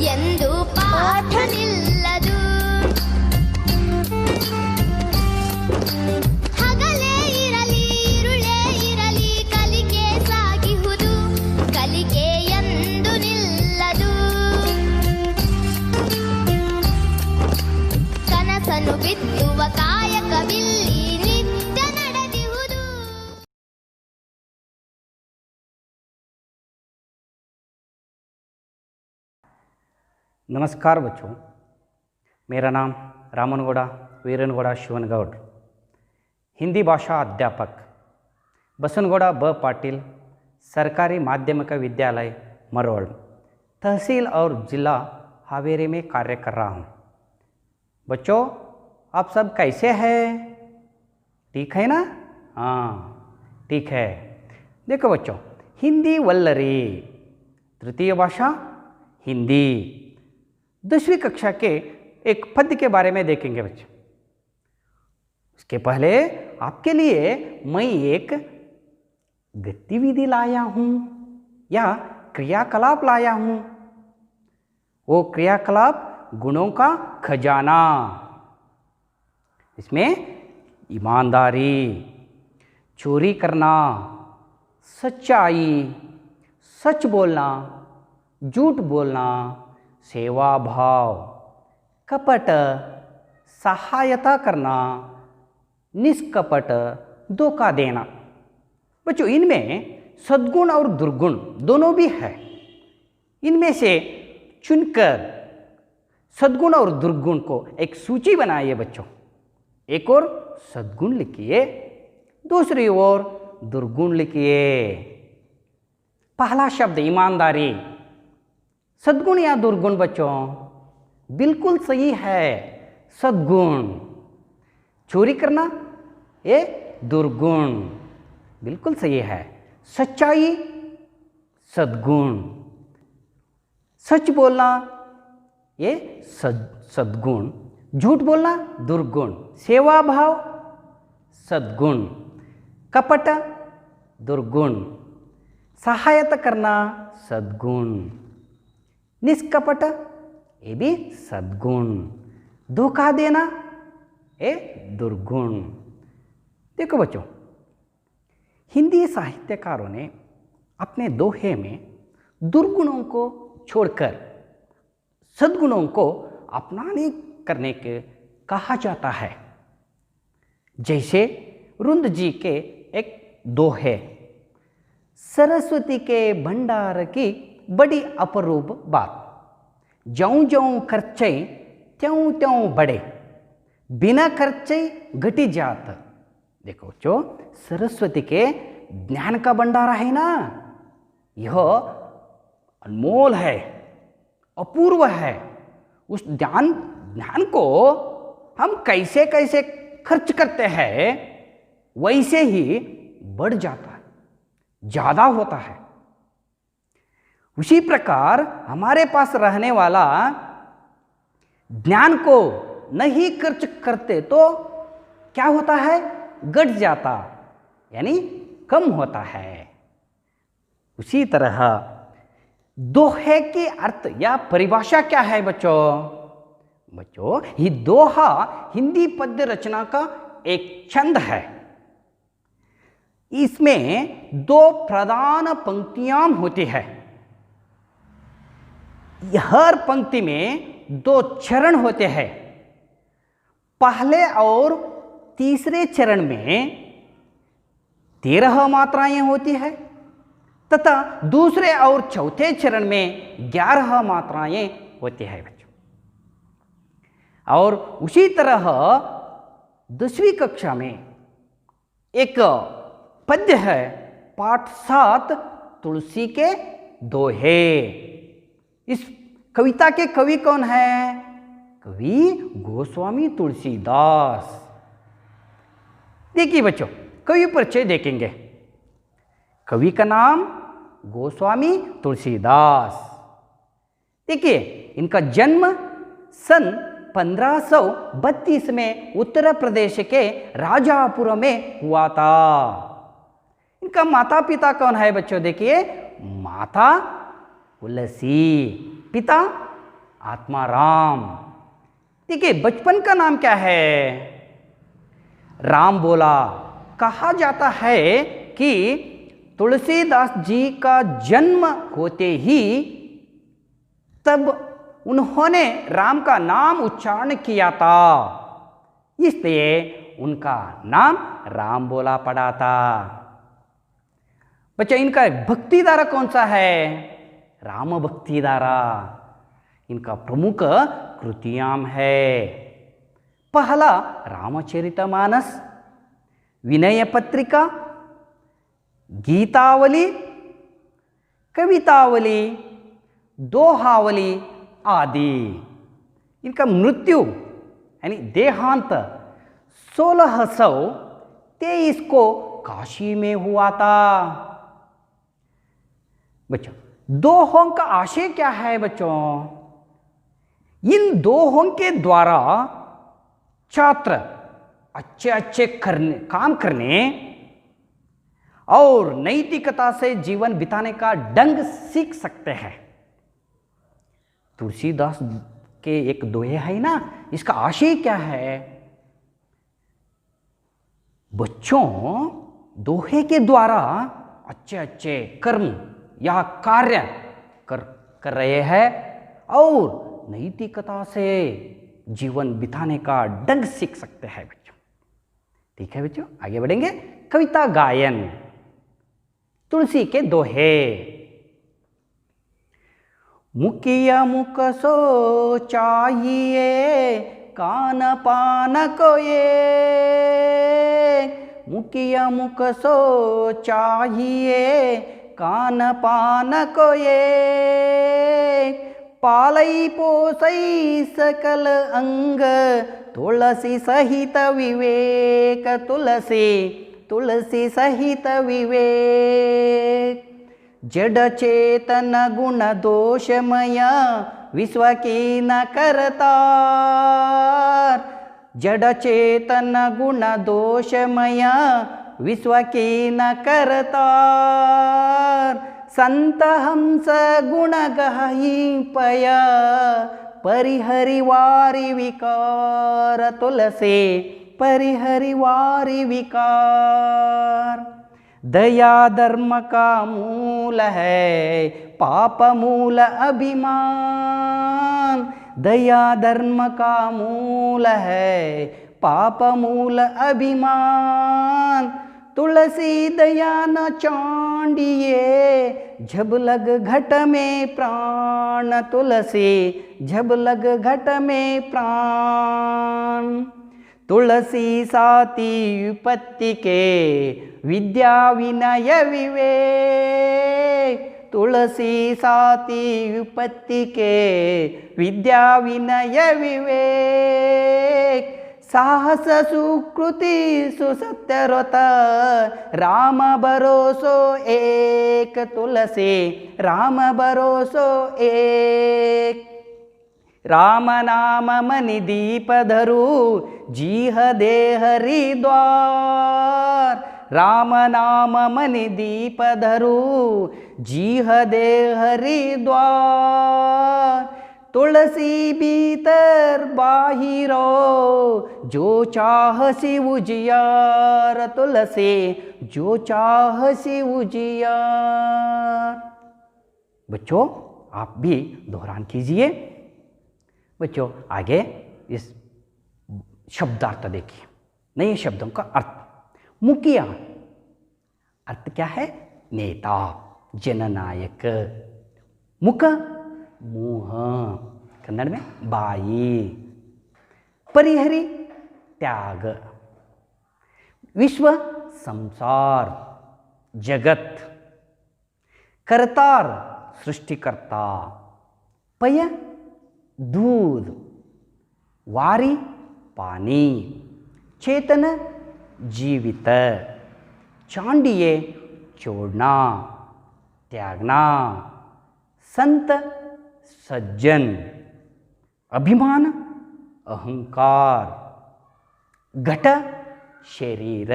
ಎಂದು ಪಾಠ ನಿಲ್ಲದು. ಹಗಲೇ ಇರಲಿ ಇರುಳೇ ಇರಲಿ ಕಲಿಕೆ ಸಾಗಿಹುದು, ಕಲಿಕೆ ಎಂದು ನಿಲ್ಲದು. ಕನಸನ್ನು ಬಿತ್ತುವ ಕಾಯಕವಿಲ್ಲಿ ನಿತ್ಯ ನಡೆದಿಹುದು. नमस्कार बच्चों, मेरा नाम रामनगौड़ा वीरनगौड़ा शिवनगौड़, हिंदी भाषा अध्यापक बसनगौड़ा ब पाटिल सरकारी माध्यमिक विद्यालय मरोड़, तहसील और ज़िला हावेरी में कार्य कर रहा हूँ। बच्चों, आप सब कैसे हैं? ठीक है ना? हाँ, ठीक है। देखो बच्चों, हिंदी वल्लरी तृतीय भाषा हिंदी 10वीं कक्षा के एक पद्य के बारे में देखेंगे बच्चों। उसके पहले आपके लिए मैं एक गतिविधि लाया हूँ या क्रियाकलाप लाया हूँ। वो क्रियाकलाप गुणों का खजाना। इसमें ईमानदारी, चोरी करना, सच्चाई, सच बोलना, झूठ बोलना, सेवा भाव, कपट, सहायता करना, निष्कपट, धोखा देना। बच्चों, इनमें सद्गुण और दुर्गुण दोनों भी है। इनमें से चुनकर सद्गुण और दुर्गुण को एक सूची बनाइए बच्चों। एक ओर सद्गुण लिखिए, दूसरी ओर दुर्गुण लिखिए। पहला शब्द ईमानदारी, सद्गुण या दुर्गुण बच्चों? बिल्कुल सही है, सद्गुण। चोरी करना ये दुर्गुण, बिल्कुल सही है। सच्चाई सद्गुण, सच बोलना ये सद्गुण, झूठ बोलना दुर्गुण, सेवा भाव सद्गुण, कपट दुर्गुण, सहायता करना सद्गुण, निष्कपट ये भी सद्गुण, धोखा देना ये दुर्गुण। देखो बच्चों, हिंदी साहित्यकारों ने अपने दोहे में दुर्गुणों को छोड़कर सद्गुणों को अपनाने करने के कहा जाता है। जैसे रुंद जी के एक दोहे, सरस्वती के भंडार की बड़ी अपरूप बात, ज्यों ज्यों खर्चे त्यों त्यों बढ़े, बिना खर्चे घटी जात। देखो जो सरस्वती के ज्ञान का भंडारा है ना, यह अनमोल है, अपूर्व है। उस ज्ञान को हम कैसे कैसे खर्च करते हैं वैसे ही बढ़ जाता है, ज़्यादा होता है। उसी प्रकार हमारे पास रहने वाला ज्ञान को नहीं खर्च करते तो क्या होता है? घट जाता, यानी कम होता है। उसी तरह दोहे की अर्थ या परिभाषा क्या है बच्चों? बच्चों, ये दोहा हिंदी पद्य रचना का एक छंद है। इसमें दो प्रधान पंक्तियां होती है। हर पंक्ति में दो चरण होते हैं। पहले और तीसरे चरण में 13 मात्राएं होती है तथा दूसरे और चौथे चरण में 11 मात्राएं होती है बच्चों। और उसी तरह 10वीं कक्षा में एक पद्य है, पाठ 7, तुलसी के दोहे। इस कविता के कवि कौन है? कवि गोस्वामी तुलसीदास। देखिए बच्चों, कवि परिचय देखेंगे। कवि का नाम गोस्वामी तुलसीदास। देखिए, इनका जन्म सन 1532 में उत्तर प्रदेश के राजापुर में हुआ था। इनका माता पिता कौन है बच्चों? देखिए, माता तुलसी, पिता आत्मा राम। देखिए बचपन का नाम क्या है? राम बोला। कहा जाता है कि तुलसीदास जी का जन्म होते ही तब उन्होंने राम का नाम उच्चारण किया था, इसलिए उनका नाम राम बोला पड़ा था। बच्चा इनका भक्ति धारा कौन सा है? राम भक्ति धारा। इनका प्रमुख कृतियां है। पहला रामचरितमानस, विनय पत्रिका, गीतावली, कवितावली, दोहावली आदि। इनका मृत्यु यानी देहांत 1623 को काशी में हुआ था। बच्चों दोहों का आशय क्या है? बच्चों इन दोहों के द्वारा छात्र अच्छे अच्छे काम करने और नैतिकता से जीवन बिताने का ढंग सीख सकते हैं। तुलसीदास के एक दोहे है ना, इसका आशय क्या है? बच्चों दोहे के द्वारा अच्छे अच्छे कर्म या कार्य कर रहे हैं और नैतिकता से जीवन बिताने का ढंग सीख सकते हैं बच्चों। ठीक है बच्चों, आगे बढ़ेंगे। कविता गायन, तुलसी के दोहे। मुखिया मुख सो चाहिए, कान पान को ये। मुखिया मुख सो चाहिए, कान पान को ये। पालई पोसई सकल अंग, तुलसी सहित विवेक। तुलसी सहित विवेक। जड़ चेतन गुण दोषमय, विश्व की न करतार। जड़ चेतन गुण दोषमय, विश्व की न करतार। संत हंस गुण गही पया, परिहरिवारि विकार। तुलसी परिहरिवारि विकार। दया धर्म का मूल है, पाप मूल अभिमान। दया धर्म का मूल है, पाप मूल अभिमान। तुलसी दया न चांडिए, जब लग घट में प्राण। तुलसी जब लग घट में प्राण। तुलसी साती विपत्ति के, विद्या विनय विवेक। तुलसी साती विपत्ति के, विद्या विनय विवेक। साहस सुकृति सुसत्यव्रत, राम भरोसो एक। तुलसी राम भरोसो एक। राम नाम मनि दीप धरु, जीह दे हरिद्वार। राम नाम मनि दीप धरु, जीह दे हरिद्वार। तुलसी भीतर बाहिरो, जो चाहसी उजियार। तुलसी जो चाहसी उजियार। बच्चों आप भी दोहरान कीजिए। बच्चों आगे इस शब्दार्थ देखिए, नए शब्दों का अर्थ। मुखिया अर्थ क्या है? नेता, जननायक। मुख मुंह, कन्नड़ में बाई। परिहरि त्याग। विश्व संसार, जगत। करतार सृष्टिकर्ता। पय दूध। वारी पानी। चेतन जीवित। चांडिये छोड़ना, त्यागना। संत सज्जन। अभिमान अहंकार। घट शरीर।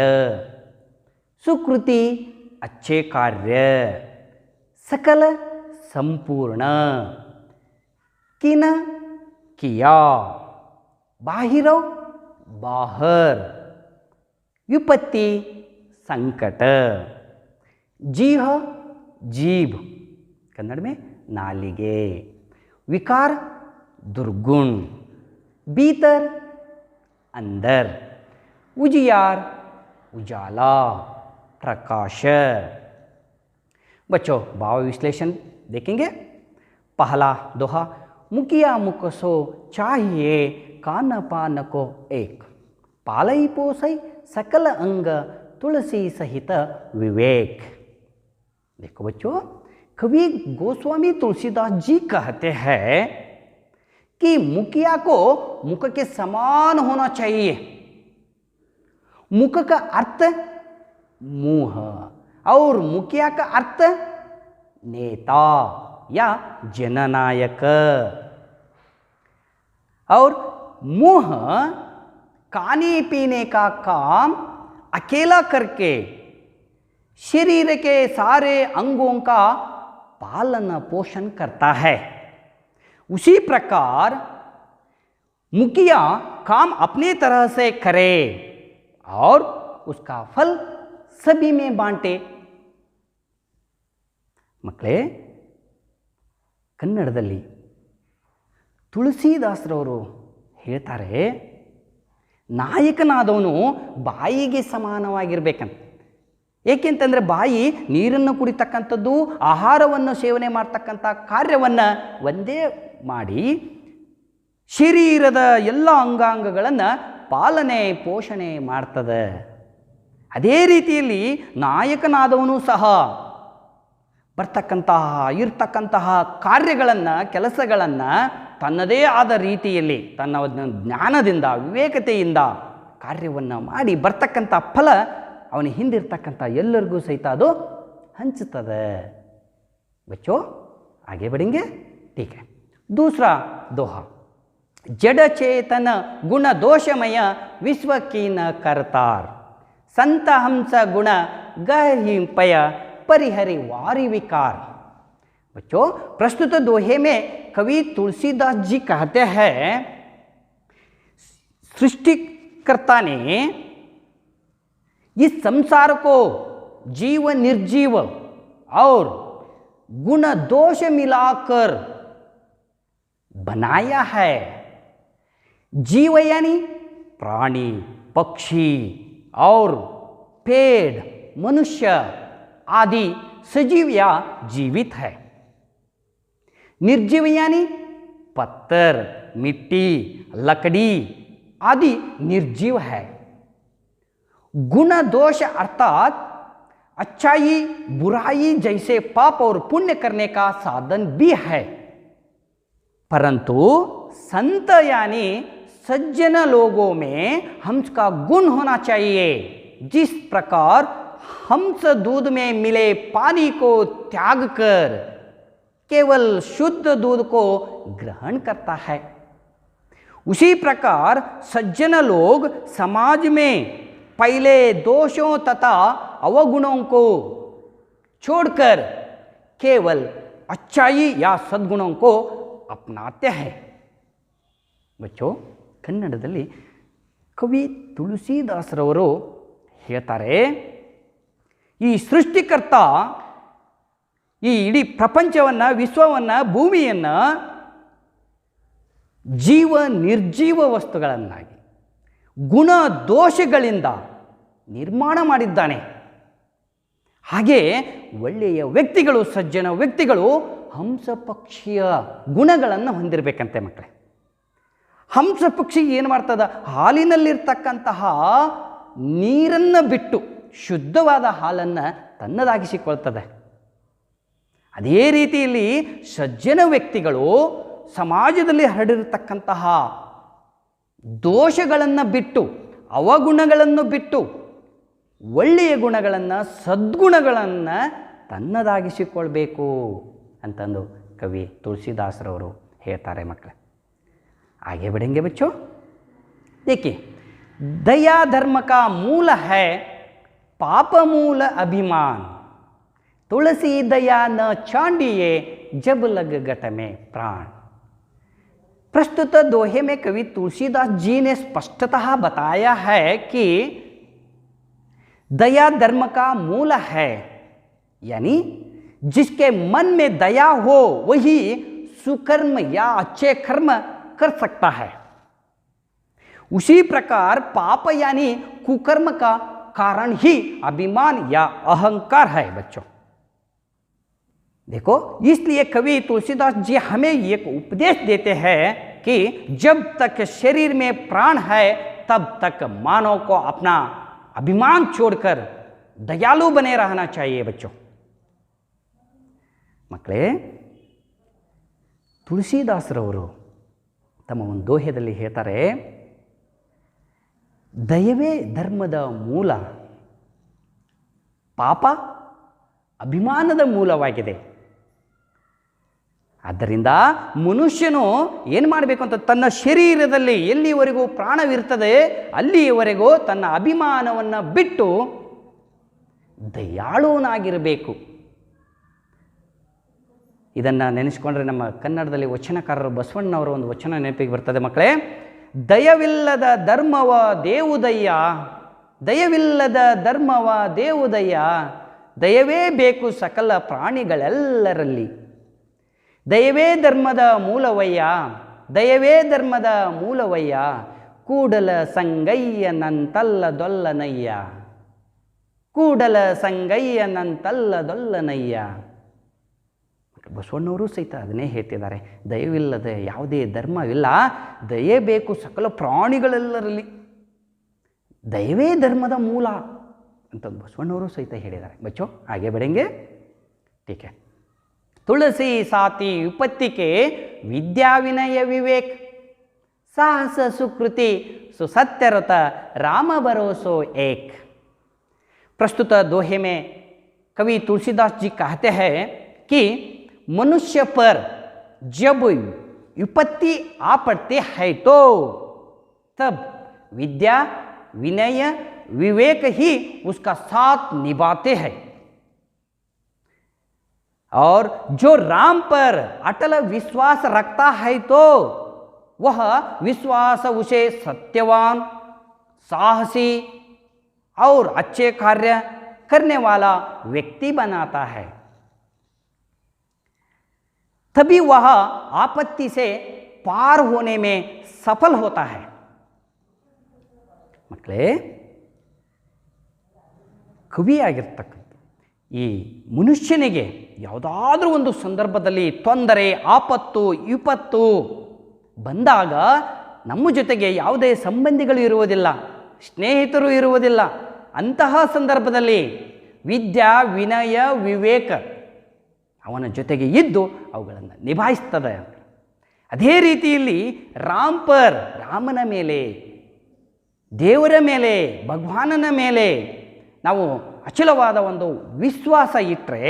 सुकृति अच्छे कार्य। सकल संपूर्ण। किन किया, बाहिरो बाहर, विपत्ति संकट, जीह जीभ कन्नड़ में नालिगे, विकार दुर्गुण, भीतर अंदर, उजियार उजाला प्रकाश। बच्चों भाव विश्लेषण देखेंगे। पहला दोहा, मुखिया मुखसो चाहिए कान पान को एक, पालई पोसई सकल अंग तुलसी सहित विवेक। देखो बच्चों, कवि गोस्वामी तुलसीदास जी कहते हैं कि मुखिया को मुख के समान होना चाहिए। मुख का अर्थ मुंह और मुखिया का अर्थ नेता या जननायक। और मुंह खाने पीने का काम अकेला करके शरीर के सारे अंगों का पालन पोषण करता है। उसी प्रकार मुखिया काम अपनी तरह से करे और उसका फल सभी में बांटे। मಕ್ಕಳೇ, ಕನ್ನಡದಲ್ಲಿ ತುಳಸಿದಾಸರವರು ಹೇಳ್ತಾರೆ, ನಾಯಕನಾದವನು ಬಾಯಿಗೆ ಸಮಾನವಾಗಿರ್ಬೇಕಂತ. ಏಕೆಂತಂದರೆ ಬಾಯಿ ನೀರನ್ನು ಕುಡಿತಕ್ಕಂಥದ್ದು, ಆಹಾರವನ್ನು ಸೇವನೆ ಮಾಡ್ತಕ್ಕಂಥ ಕಾರ್ಯವನ್ನು ಒಂದೇ ಮಾಡಿ ಶರೀರದ ಎಲ್ಲ ಅಂಗಾಂಗಗಳನ್ನು ಪಾಲನೆ ಪೋಷಣೆ ಮಾಡ್ತದೆ. ಅದೇ ರೀತಿಯಲ್ಲಿ ನಾಯಕನಾದವನು ಸಹ ಇರ್ತಕ್ಕಂತಹ ಕಾರ್ಯಗಳನ್ನು ಕೆಲಸಗಳನ್ನು ತನ್ನದೇ ಆದ ರೀತಿಯಲ್ಲಿ ತನ್ನ ಜ್ಞಾನದಿಂದ ವಿವೇಕತೆಯಿಂದ ಕಾರ್ಯವನ್ನು ಮಾಡಿ ಬರ್ತಕ್ಕಂಥ ಫಲ ಅವನ ಹಿಂದಿರ್ತಕ್ಕಂಥ ಎಲ್ಲರಿಗೂ ಸಹಿತ ಅದು ಹಂಚುತ್ತದೆ. बच्चों आगे बढ़ेंगे, ठीक है। दूसरा दोहा, जड़ चेतन गुण दोषमय विश्व की न करतार, संत हंस गुण गहिंपय परिहरि वारी विकार। बच्चों, प्रस्तुत दोहे में कवि तुलसीदास जी कहते हैं, सृष्टिकर्ता ने इस संसार को जीव निर्जीव और गुण दोष मिलाकर बनाया है। जीव यानी प्राणी, पक्षी और पेड़, मनुष्य आदि सजीव या जीवित है। निर्जीव यानी पत्थर, मिट्टी, लकड़ी आदि निर्जीव है। गुण दोष अर्थात अच्छाई बुराई जैसे पाप और पुण्य करने का साधन भी है। परंतु संत यानी सज्जन लोगों में हंस का गुण होना चाहिए। जिस प्रकार हंस दूध में मिले पानी को त्याग कर केवल शुद्ध दूध को ग्रहण करता है, उसी प्रकार सज्जन लोग समाज में पहले दोषों तथा अवगुणों को छोड़कर केवल अच्छाई या सद्गुणों को अपनाते हैं। बच्चों, ಕನ್ನಡದಲ್ಲಿ ಕವಿ ತುಳಸಿದಾಸರವರು ಹೇಳ್ತಾರೆ, ಈ ಸೃಷ್ಟಿಕರ್ತ ಈ ಇಡೀ ಪ್ರಪಂಚವನ್ನು, ವಿಶ್ವವನ್ನು, ಭೂಮಿಯನ್ನು ಜೀವ ನಿರ್ಜೀವ ವಸ್ತುಗಳನ್ನಾಗಿ ಗುಣ ದೋಷಗಳಿಂದ ನಿರ್ಮಾಣ ಮಾಡಿದ್ದಾನೆ. ಹಾಗೆ ಒಳ್ಳೆಯ ವ್ಯಕ್ತಿಗಳು, ಸಜ್ಜನ ವ್ಯಕ್ತಿಗಳು ಹಂಸ ಪಕ್ಷಿಯ ಗುಣಗಳನ್ನು ಹೊಂದಿರಬೇಕಂತೆ ಮಕ್ಕಳೇ. ಹಂಸ ಪಕ್ಷಿ ಏನು ಮಾಡ್ತದ, ಹಾಲಿನಲ್ಲಿರ್ತಕ್ಕಂತಹ ನೀರನ್ನು ಬಿಟ್ಟು ಶುದ್ಧವಾದ ಹಾಲನ್ನು ತನ್ನದಾಗಿಸಿಕೊಳ್ತದೆ. ಅದೇ ರೀತಿಯಲ್ಲಿ ಸಜ್ಜನ ವ್ಯಕ್ತಿಗಳು ಸಮಾಜದಲ್ಲಿ ಹರಡಿರತಕ್ಕಂತಹ ದೋಷಗಳನ್ನು ಬಿಟ್ಟು, ಅವಗುಣಗಳನ್ನು ಬಿಟ್ಟು ಒಳ್ಳೆಯ ಗುಣಗಳನ್ನು, ಸದ್ಗುಣಗಳನ್ನು ತನ್ನದಾಗಿಸಿಕೊಳ್ಬೇಕು ಅಂತಂದು ಕವಿ ತುಳಸಿದಾಸರವರು ಹೇಳ್ತಾರೆ ಮಕ್ಕಳೇ. आगे बढ़ेंगे बच्चों, देखिए, दया धर्म का मूल है, पाप मूल अभिमान, तुलसी दया न छांडिए जब लग गट में प्राण। प्रस्तुत दोहे में कवि तुलसीदास जी ने स्पष्टतः बताया है कि दया धर्म का मूल है, यानी जिसके मन में दया हो वही सुकर्म या अच्छे कर्म कर सकता है। उसी प्रकार पाप यानी कुकर्म का कारण ही अभिमान या अहंकार है बच्चों। देखो, इसलिए कवि तुलसीदास जी हमें एक उपदेश देते हैं कि जब तक शरीर में प्राण है तब तक मानव को अपना अभिमान छोड़कर दयालु बने रहना चाहिए बच्चों। ಮಕ್ಕಳೇ, ತುಳಸಿದಾಸರವರು ತಮ್ಮ ಒಂದು ದೋಹೆಯಲ್ಲಿ ಹೇಳ್ತಾರೆ, ದಯವೇ ಧರ್ಮದ ಮೂಲ, ಪಾಪ ಅಭಿಮಾನದ ಮೂಲವಾಗಿದೆ. ಆದ್ದರಿಂದ ಮನುಷ್ಯನು ಏನು ಮಾಡಬೇಕು ಅಂತ, ತನ್ನ ಶರೀರದಲ್ಲಿ ಎಲ್ಲಿವರೆಗೂ ಪ್ರಾಣವಿರ್ತದೆ ಅಲ್ಲಿಯವರೆಗೂ ತನ್ನ ಅಭಿಮಾನವನ್ನು ಬಿಟ್ಟು ದಯಾಳುವನಾಗಿರಬೇಕು. ಇದನ್ನು ನೆನೆಸ್ಕೊಂಡ್ರೆ ನಮ್ಮ ಕನ್ನಡದಲ್ಲಿ ವಚನಕಾರರು ಬಸವಣ್ಣನವರ ಒಂದು ವಚನ ನೆನಪಿಗೆ ಬರ್ತದೆ ಮಕ್ಕಳೇ. ದಯವಿಲ್ಲದ ಧರ್ಮವ ದೇವುದಯ್ಯ, ದಯವಿಲ್ಲದ ಧರ್ಮವ ದೇವುದಯ್ಯ, ದಯವೇ ಬೇಕು ಸಕಲ ಪ್ರಾಣಿಗಳೆಲ್ಲರಲ್ಲಿ. ದಯವೇ ಧರ್ಮದ ಮೂಲವಯ್ಯ, ದಯವೇ ಧರ್ಮದ ಮೂಲವಯ್ಯ, ಕೂಡಲ ಸಂಗಯ್ಯನಂತಲ್ಲದೊಲ್ಲನಯ್ಯ, ಕೂಡಲ ಸಂಗಯ್ಯನಂತಲ್ಲದೊಲ್ಲನಯ್ಯ. ಬಸವಣ್ಣವರು ಸಹಿತ ಅದನ್ನೇ ಹೇಳ್ತಿದ್ದಾರೆ, ದಯವಿಲ್ಲದೆ ಯಾವುದೇ ಧರ್ಮವಿಲ್ಲ, ದಯೆ ಬೇಕು ಸಕಲ ಪ್ರಾಣಿಗಳೆಲ್ಲರಲ್ಲಿ, ದಯವೇ ಧರ್ಮದ ಮೂಲ ಅಂತ ಬಸವಣ್ಣವರು ಸಹಿತ ಹೇಳಿದ್ದಾರೆ. ಬಚ್ಚೋ ಹಾಗೆ ಬೆಳೆಂಗೆ ठीक है. तुलसी साथी विपत्ति के विद्या विनय विवेक, साहस सुकृति सुसत्यरत राम भरोसो एक. प्रस्तुत दोहे में कवि तुलसीदास जी कहते हैं कि मनुष्य पर जब विपत्ति आ पड़ते है तो तब विद्या विनय विवेक ही उसका साथ निभाते हैं, और जो राम पर अटल विश्वास रखता है तो वह विश्वास उसे सत्यवान, साहसी और अच्छे कार्य करने वाला व्यक्ति बनाता है. तभी वह आपत्ति से पार होने में सफल होता है. मಕ್ಕಳೇ, ಕವಿಯಾಗಿರ್ತಕ್ಕಂಥ ಈ ಮನುಷ್ಯನಿಗೆ ಯಾವುದಾದ್ರೂ ಒಂದು ಸಂದರ್ಭದಲ್ಲಿ ತೊಂದರೆ, ಆಪತ್ತು, ವಿಪತ್ತು ಬಂದಾಗ ನಮ್ಮ ಜೊತೆಗೆ ಯಾವುದೇ ಸಂಬಂಧಿಗಳು ಇರುವುದಿಲ್ಲ, ಸ್ನೇಹಿತರು ಇರುವುದಿಲ್ಲ. ಅಂತಹ ಸಂದರ್ಭದಲ್ಲಿ ವಿದ್ಯಾ ವಿನಯ ವಿವೇಕ ಅವನ ಜೊತೆಗೆ ಇದ್ದು ಅವುಗಳನ್ನು ನಿಭಾಯಿಸ್ತದೆ. ಅದೇ ರೀತಿಯಲ್ಲಿ ರಾಮನ ಮೇಲೆ, ದೇವರ ಮೇಲೆ, ಭಗವಾನನ ಮೇಲೆ ನಾವು ಅಚಲವಾದ ಒಂದು ವಿಶ್ವಾಸ ಇಟ್ಟರೆ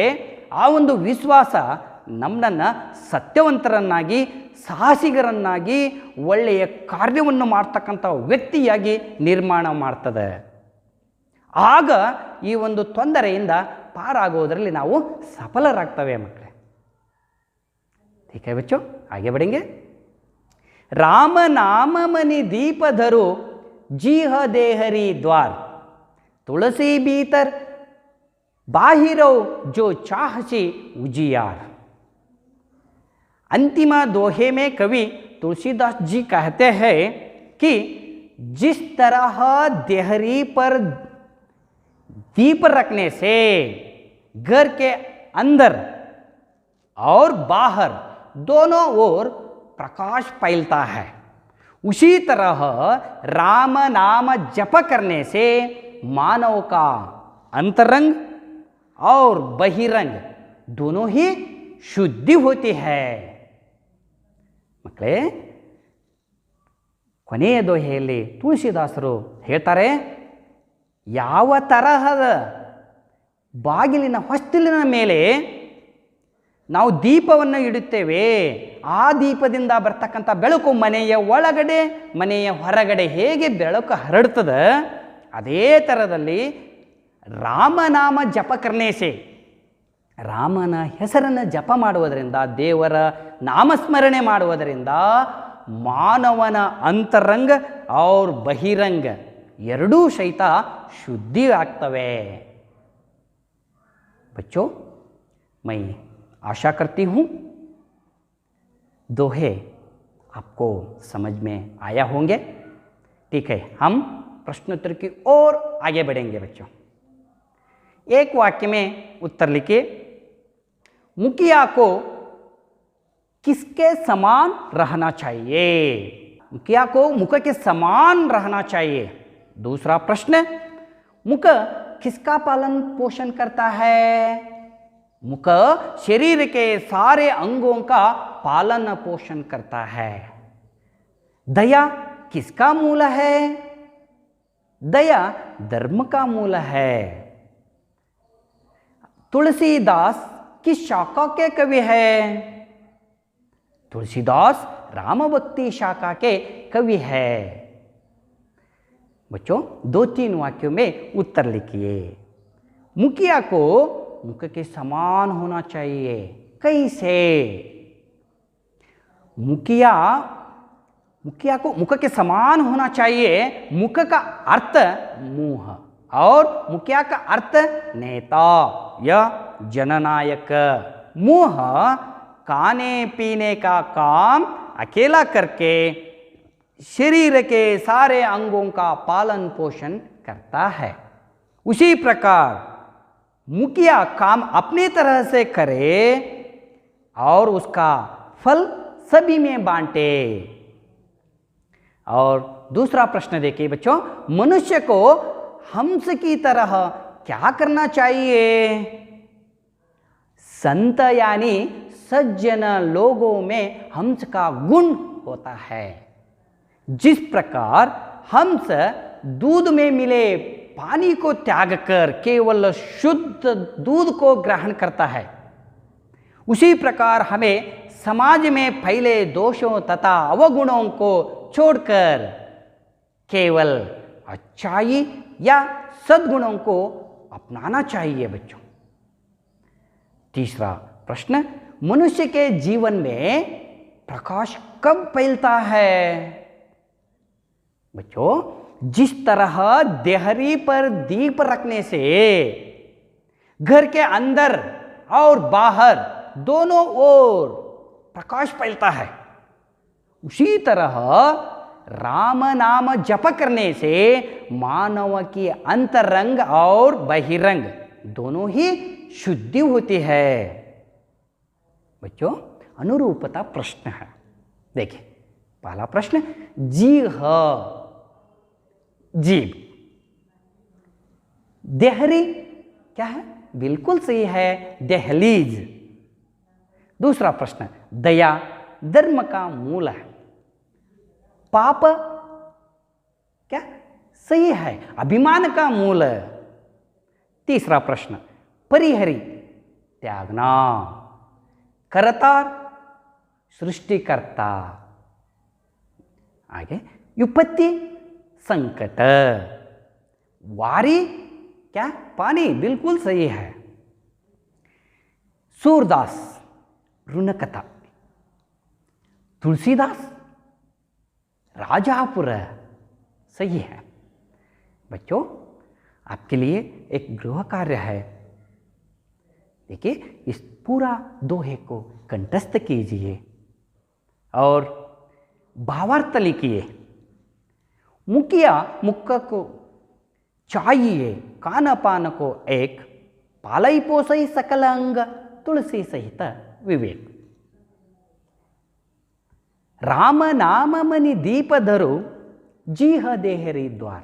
ಆ ಒಂದು ವಿಶ್ವಾಸ ನಮ್ಮನ್ನು ಸತ್ಯವಂತರನ್ನಾಗಿ, ಸಾಹಸಿಗರನ್ನಾಗಿ, ಒಳ್ಳೆಯ ಕಾರ್ಯವನ್ನು ಮಾಡ್ತಕ್ಕಂಥ ವ್ಯಕ್ತಿಯಾಗಿ ನಿರ್ಮಾಣ ಮಾಡ್ತದೆ. ಆಗ ಈ ಒಂದು ತೊಂದರೆಯಿಂದ ಪಾರಾಗೋದರಲ್ಲಿ ನಾವು ಸಫಲರಾಗ್ತವೆ ಮಕ್ಕಳೇ. ठीक है बच्चों, आगे बढ़ेंगे. राम नाम मनि दीप धरो जीह देहरी द्वार, तुलसी भीतर बाहिरो जो चाहसी उजियार. अंतिम दोहे में कवि तुलसीदास जी कहते हैं कि जिस तरह देहरी पर दीप रखने से घर के अंदर और बाहर दोनों ओर प्रकाश फैलता है, उसी तरह राम नाम जप करने से मानव का अंतरंग और बहिरंग दोनों ही शुद्धि होती है. ಮಕ್ಕಳೇ, ಕೊನೆಯ ದೋಹೆಯಲ್ಲಿ ತುಳಸಿದಾಸರು ಹೇಳ್ತಾರೆ, ಯಾವ ತರಹದ ಬಾಗಿಲಿನ ಹೊಸ್ತಿಲಿನ ಮೇಲೆ ನಾವು ದೀಪವನ್ನು ಇಡುತ್ತೇವೆ, ಆ ದೀಪದಿಂದ ಬರ್ತಕ್ಕಂಥ ಬೆಳಕು ಮನೆಯ ಒಳಗಡೆ ಮನೆಯ ಹೊರಗಡೆ ಹೇಗೆ ಬೆಳಕು ಹರಡ್ತದೆ, ಅದೇ ಥರದಲ್ಲಿ ರಾಮನಾಮ ಜಪ ಕರ್ನೇಸೆ, ರಾಮನ ಹೆಸರನ್ನು ಜಪ ಮಾಡುವುದರಿಂದ, ದೇವರ ನಾಮಸ್ಮರಣೆ ಮಾಡುವುದರಿಂದ ಮಾನವನ ಅಂತರಂಗ और ಬಹಿರಂಗ ಎರಡೂ ಸಹಿತ ಶುದ್ಧಿ ಆಗ್ತವೆ. बच्चों, मैं आशा करती हूँ दोहे आपको समझ में आया होंगे. ठीक है, हम प्रश्नोत्तर की ओर आगे बढ़ेंगे. बच्चों, एक वाक्य में उत्तर लिखिए. मुखिया को किसके समान रहना चाहिए? मुखिया को मुख के समान रहना चाहिए. दूसरा प्रश्न, मुख किसका पालन पोषण करता है? मुख शरीर के सारे अंगों का पालन पोषण करता है. दया किसका मूल है? दया धर्म का मूल है. तुलसीदास किस शाखा के कवि है? तुलसीदास राम भक्ति शाखा के कवि है. बच्चों, 2-3 वाक्यों में उत्तर लिखिए. मुखिया को मुख के समान होना चाहिए. कैसे? मुखिया को मुख के समान होना चाहिए. मुख का अर्थ मुंह और मुखिया का अर्थ नेता या जननायक. मुंह खाने पीने का काम अकेला करके शरीर के सारे अंगों का पालन पोषण करता है. उसी प्रकार मुखिया काम अपनी तरह से करे और उसका फल सभी में बांटे. और दूसरा प्रश्न देखिए बच्चों, मनुष्य को हंस की तरह क्या करना चाहिए? संत यानी सज्जन लोगों में हंस का गुण होता है. जिस प्रकार हंस दूध में मिले पानी को त्याग कर केवल शुद्ध दूध को ग्रहण करता है, उसी प्रकार हमें समाज में फैले दोषों तथा अवगुणों को छोड़कर केवल अच्छाई या सद्गुणों को अपनाना चाहिए. बच्चों, तीसरा प्रश्न, मनुष्य के जीवन में प्रकाश कब फैलता है? बच्चों, जिस तरह देहरी पर दीप रखने से घर के अंदर और बाहर दोनों ओर प्रकाश फैलता है, उसी तरह राम नाम जप करने से मानव की अंतरंग और बहिरंग दोनों ही शुद्धि होती है. बच्चों, अनुरूपता प्रश्न है. देखिए, पहला प्रश्न, जीह जीव. देहरी क्या है? बिल्कुल सही है, दहलीज. दूसरा प्रश्न, दया धर्म का मूल है. पाप क्या? सही है, अभिमान का मूल है. तीसरा प्रश्न, परिहरी त्यागना. करतार सृष्टिकर्ता. आगे, विपत्ति संकट. वारी क्या? पानी. बिल्कुल सही है. सूरदास ऋणकथा. तुलसीदास राजापुर. सही है. बच्चों, आपके लिए एक गृह कार्य है. देखिए, इस पूरा दोहे को कंठस्थ कीजिए और भावार्थ लिखिए. मुखिया मुख को चाहिए खान पान को एक, पालई पोसई सकल अंग तुलसी सहित विवेक. राम नाम मनि दीप धरो जीह देहरी द्वार,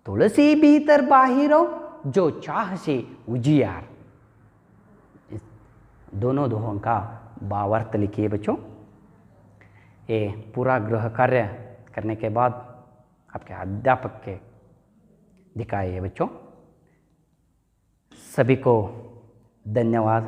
तुलसी भीतर बाहिरो जो चाह से उजियार. दोनों दोहों का भावार्थ लिखिए बच्चों. ये पूरा गृह कार्य करने के बाद आपके अध्यापक के दिखाइए बच्चों. सभी को धन्यवाद.